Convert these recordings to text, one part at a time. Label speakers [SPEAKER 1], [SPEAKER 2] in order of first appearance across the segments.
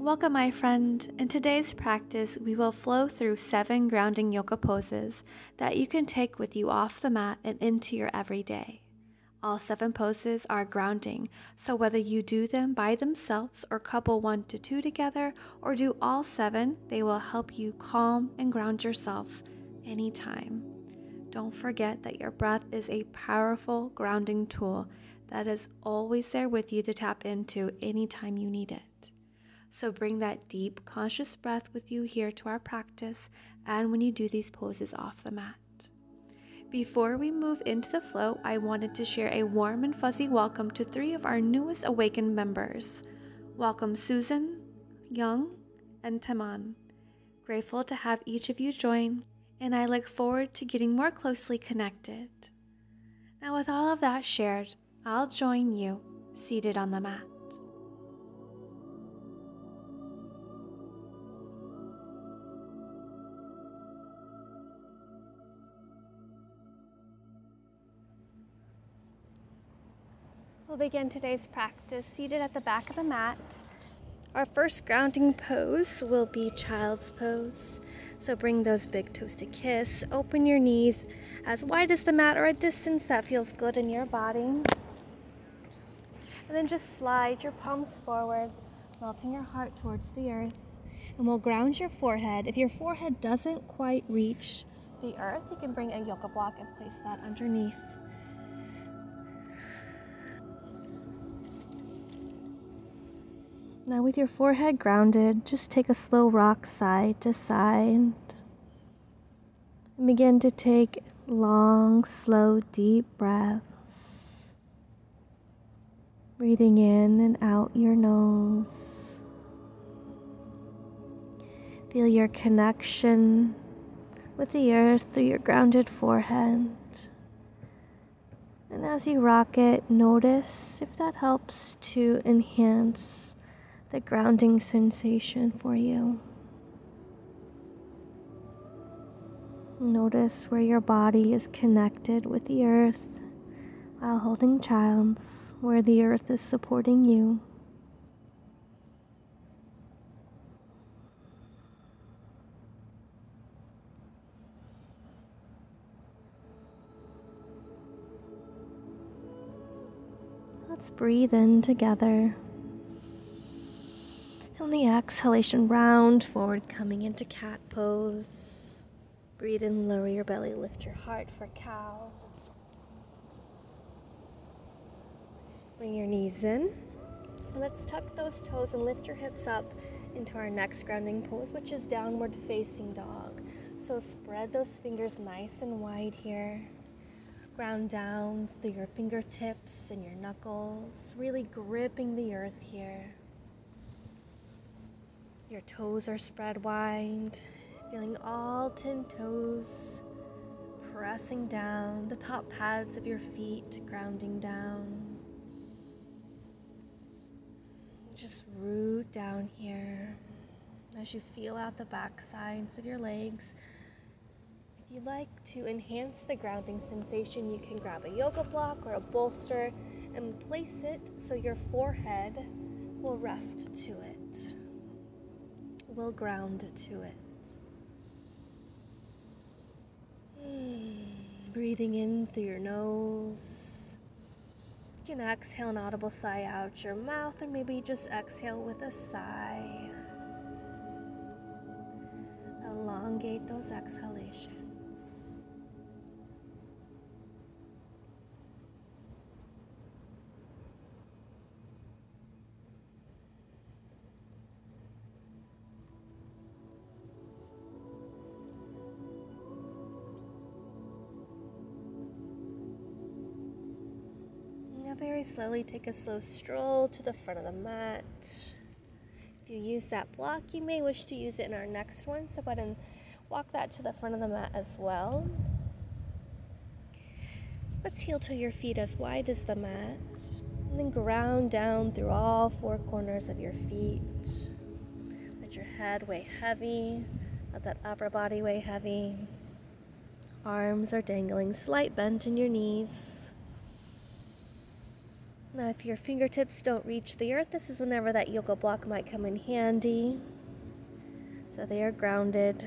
[SPEAKER 1] Welcome, my friend. In today's practice, we will flow through 7 grounding yoga poses that you can take with you off the mat and into your everyday. All 7 poses are grounding, so whether you do them by themselves or couple 1 to 2 together or do all 7, they will help you calm and ground yourself anytime. Don't forget that your breath is a powerful grounding tool that is always there with you to tap into anytime you need it. So bring that deep, conscious breath with you here to our practice and when you do these poses off the mat. Before we move into the flow, I wanted to share a warm and fuzzy welcome to 3 of our newest awakened members. Welcome Susan, Young, and Taman. Grateful to have each of you join, and I look forward to getting more closely connected. Now with all of that shared, I'll join you seated on the mat. We'll begin today's practice seated at the back of the mat. Our first grounding pose will be child's pose. So bring those big toes to kiss. Open your knees as wide as the mat or a distance that feels good in your body. And then just slide your palms forward, melting your heart towards the earth. And we'll ground your forehead. If your forehead doesn't quite reach the earth, you can bring a yoga block and place that underneath. Now with your forehead grounded, just take a slow rock side to side. And begin to take long, slow, deep breaths. Breathing in and out your nose. Feel your connection with the earth through your grounded forehead. And as you rock it, notice if that helps to enhance the grounding sensation for you. Notice where your body is connected with the earth while holding child's, where the earth is supporting you. Let's breathe in together. On the exhalation, round forward, coming into cat pose. Breathe in, lower your belly, lift your heart for cow. Bring your knees in. Let's tuck those toes and lift your hips up into our next grounding pose, which is downward facing dog. So spread those fingers nice and wide here. Ground down through your fingertips and your knuckles, really gripping the earth here. Your toes are spread wide, feeling all 10 toes pressing down, the top pads of your feet grounding down. Just root down here as you feel out the back sides of your legs. If you'd like to enhance the grounding sensation, you can grab a yoga block or a bolster and place it so your forehead will rest to it. Will ground to it. Breathing in through your nose. You can exhale an audible sigh out your mouth, or maybe just exhale with a sigh. Elongate those exhalations. Very slowly take a slow stroll to the front of the mat. If you use that block, you may wish to use it in our next one, so go ahead and walk that to the front of the mat as well. Let's heel to your feet as wide as the mat, and then ground down through all 4 corners of your feet. Let your head weigh heavy, let that upper body weigh heavy. Arms are dangling, slight bend in your knees. Now, if your fingertips don't reach the earth, this is whenever that yoga block might come in handy. So they are grounded.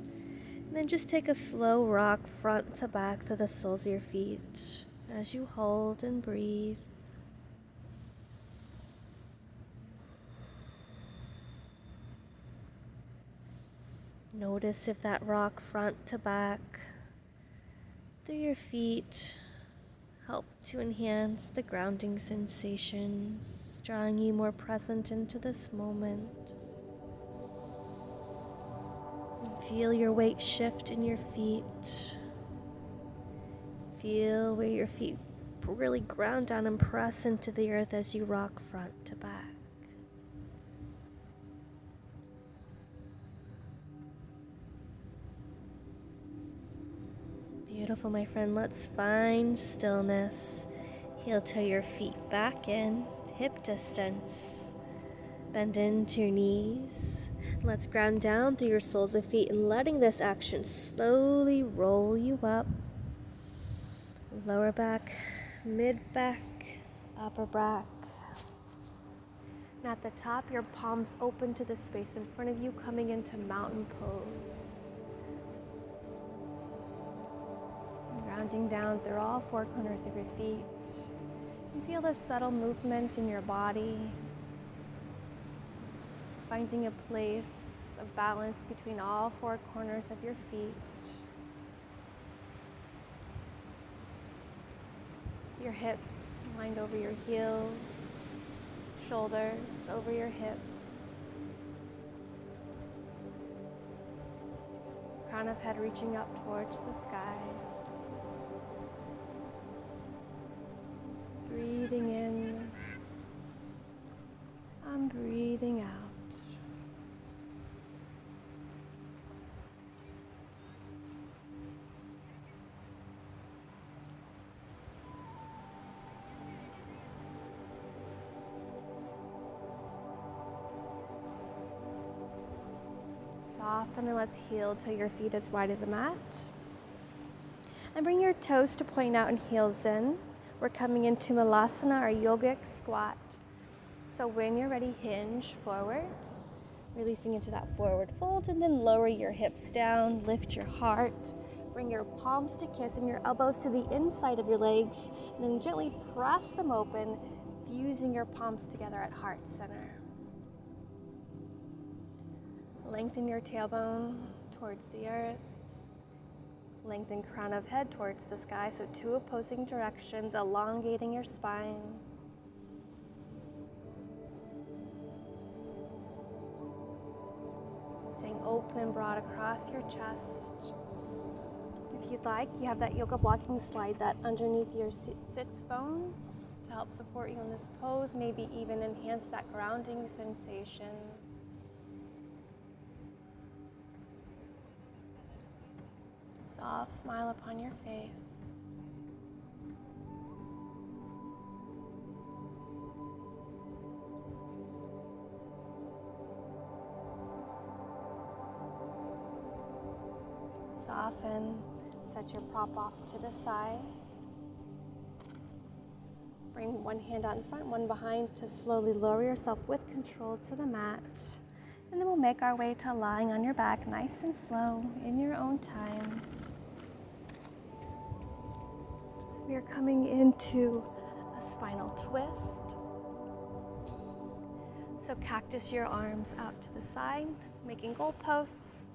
[SPEAKER 1] And then just take a slow rock front to back through the soles of your feet as you hold and breathe. Notice if that rock front to back through your feet help to enhance the grounding sensations, drawing you more present into this moment. And feel your weight shift in your feet. Feel where your feet really ground down and press into the earth as you rock front to back. Beautiful, my friend. Let's find stillness. Heel toe your feet back in, hip distance. Bend into your knees. Let's ground down through your soles of feet and letting this action slowly roll you up. Lower back, mid back, upper back. And at the top, your palms open to the space in front of you, coming into mountain pose. Grounding down through all four corners of your feet. You feel the subtle movement in your body, finding a place of balance between all four corners of your feet. Your hips lined over your heels, shoulders over your hips, crown of head reaching up towards the sky. Breathing in and breathing out. Soften and let's heel till your feet as wide as the mat. And bring your toes to point out and heels in. We're coming into Malasana, or yogic squat. So when you're ready, hinge forward, releasing into that forward fold, and then lower your hips down, lift your heart, bring your palms to kiss and your elbows to the inside of your legs, and then gently press them open, fusing your palms together at heart center. Lengthen your tailbone towards the earth. Lengthen crown of head towards the sky, so two opposing directions, elongating your spine. Staying open and broad across your chest. If you'd like, you have that yoga blocking slide that underneath your sits bones to help support you in this pose, maybe even enhance that grounding sensation. Soft smile upon your face. Soften, set your prop off to the side. Bring one hand out in front, one behind to slowly lower yourself with control to the mat. And then we'll make our way to lying on your back, nice and slow, in your own time. We are coming into a spinal twist. So cactus your arms out to the side, making goalposts.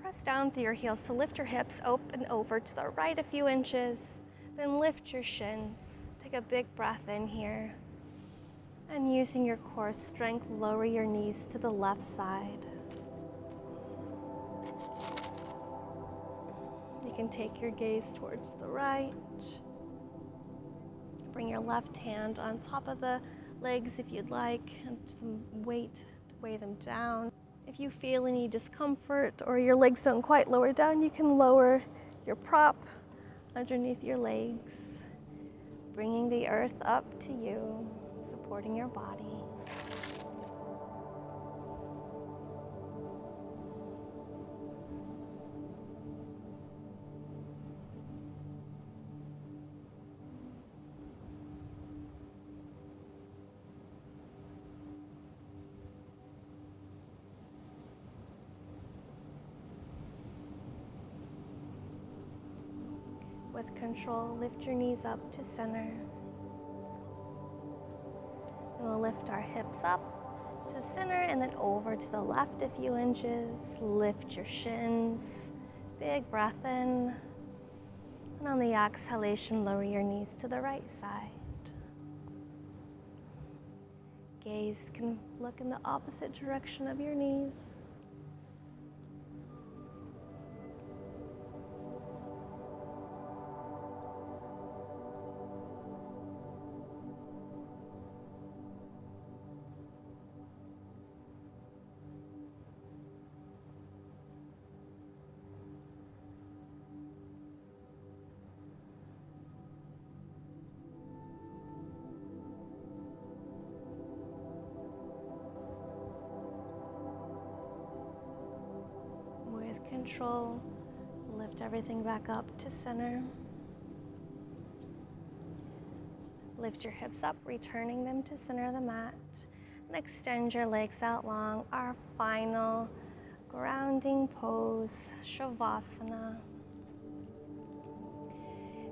[SPEAKER 1] Press down through your heels to lift your hips open over to the right a few inches. Then lift your shins. Take a big breath in here. And using your core strength, lower your knees to the left side. You can take your gaze towards the right. Bring your left hand on top of the legs if you'd like, and some weight to weigh them down. If you feel any discomfort or your legs don't quite lower down, you can lower your prop underneath your legs, bringing the earth up to you, supporting your body. With control, lift your knees up to center. And we'll lift our hips up to center and then over to the left a few inches. Lift your shins. Big breath in. And on the exhalation, lower your knees to the right side. Gaze can look in the opposite direction of your knees. Control, lift everything back up to center. Lift your hips up, returning them to center of the mat. And extend your legs out long. Our final grounding pose, Shavasana.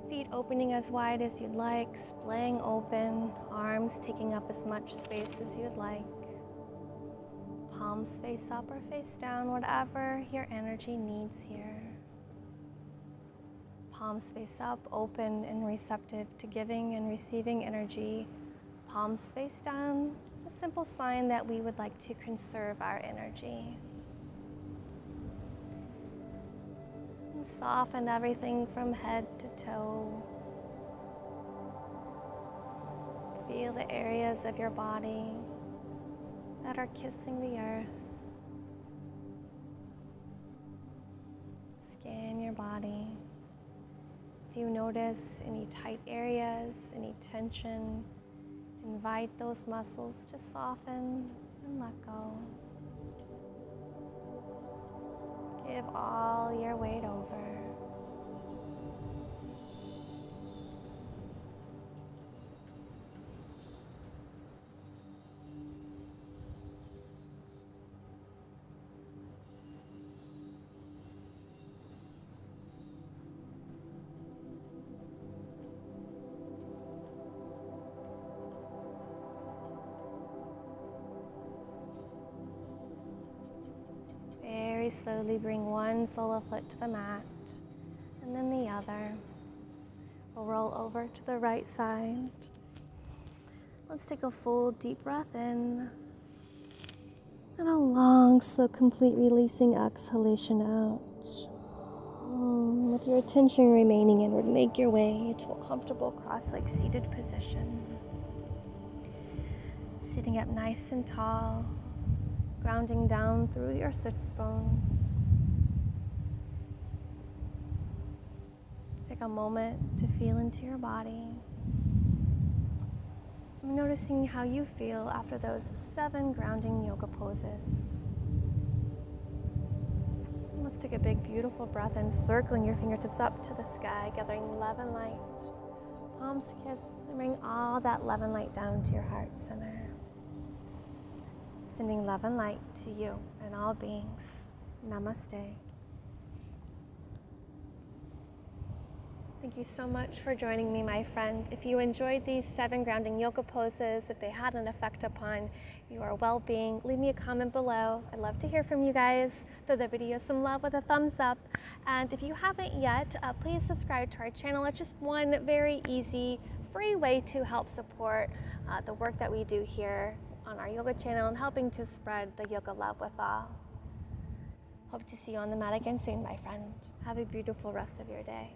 [SPEAKER 1] Feet opening as wide as you'd like, splaying open, arms taking up as much space as you'd like. Palms face up or face down, whatever your energy needs here. Palms face up, open and receptive to giving and receiving energy. Palms face down, a simple sign that we would like to conserve our energy. And soften everything from head to toe. Feel the areas of your body that are kissing the earth. Scan your body. If you notice any tight areas, any tension, invite those muscles to soften and let go. Give all your weight over. Slowly bring one solar foot to the mat and then the other. We'll roll over to the right side. Let's take a full deep breath in and a long, slow, complete releasing exhalation out. With your attention remaining inward, make your way to a comfortable cross-legged seated position. Sitting up nice and tall, grounding down through your sits bones. Take a moment to feel into your body. Noticing how you feel after those 7 grounding yoga poses. Let's take a big, beautiful breath in, circling your fingertips up to the sky, gathering love and light. Palms kiss, and bring all that love and light down to your heart center. Sending love and light to you and all beings. Namaste. Thank you so much for joining me, my friend. If you enjoyed these 7 grounding yoga poses, if they had an effect upon your well-being, leave me a comment below. I'd love to hear from you guys. Throw the video some love with a thumbs up. And if you haven't yet, please subscribe to our channel. It's just one very easy, free way to help support the work that we do here on our yoga channel and helping to spread the yoga love with all. Hope to see you on the mat again soon, my friend. Have a beautiful rest of your day.